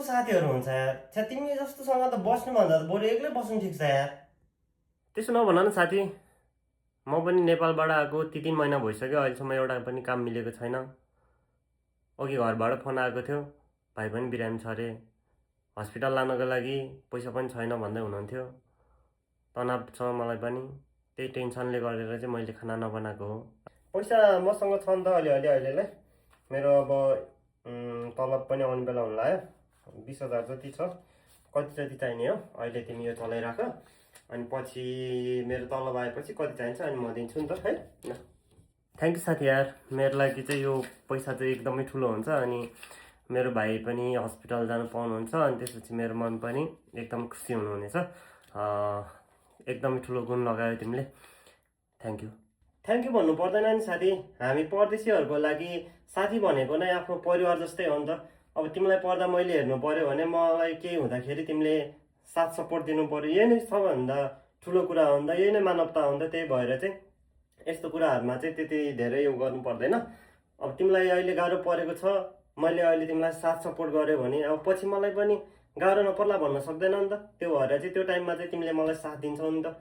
साथीहरू हुन्छ यार। छ्या तिमी जस्तोसँग त बस्नुभन्दा त बरु एक्लै बस्नु ठिक छ यार। त्यसो नभन न साथी, म पनि नेपालबाट आएको 3 महिना भइसक्यो, अहिलेसम्म एउटा पनि काम मिलेको छैन। अघि घरबाट फोन आएको थियो, भाइ पनि बिरामी छ अरे, हस्पिटल लानको लागि पैसा पनि छैन भन्दै हुनुहुन्थ्यो। तनाव छ मलाई पनि, त्यही टेन्सनले गरेर चाहिँ मैले खाना नबनाएको हो। पैसा मसँग छ नि त अलिअलि अहिलेलाई। मेरो अब तलब पनि आउने बेला हुन लाग्यो, 20,000 जति छ। कति जति चाहिने हो अहिले तिमी यो चलाइराख, अनि पछि मेरो तलब आएपछि कति चाहिन्छ अनि म दिन्छु नि त है। ल थ्याङ्क यू साथी यार, मेरो लागि चाहिँ यो पैसा चाहिँ एकदमै ठुलो हुन्छ। अनि मेरो भाइ पनि हस्पिटल जानु पाउनुहुन्छ, अनि त्यसपछि मेरो मम्मी पनि एकदम खुसी हुनुहुनेछ। एकदमै ठुलो गुण लगायो तिमीले, थ्याङ्क यू। थ्याङ्क यू भन्नु पर्दैन नि साथी, हामी परदेशीहरूको लागि साथी भनेको नै आफ्नो परिवार जस्तै हो नि त। अब तिमीलाई पर्दा मैले हेर्नु पर्यो भने, मलाई केही हुँदाखेरि तिमीले साथ सपोर्ट दिनु पर्यो, यही नै सबभन्दा ठुलो कुरा हो नि त, यही नै मानवता हो नि त। त्यही भएर चाहिँ यस्तो कुराहरूमा चाहिँ त्यति धेरै यो गर्नु पर्दैन। अब तिमीलाई अहिले गाह्रो परेको छ, मैले अहिले तिमीलाई साथ सपोर्ट गरेँ भने अब पछि मलाई पनि गाह्रो नपर्ला भन्न सक्दैन नि त। त्यो भएर चाहिँ त्यो टाइममा चाहिँ तिमीले मलाई साथ दिन्छौ नि त।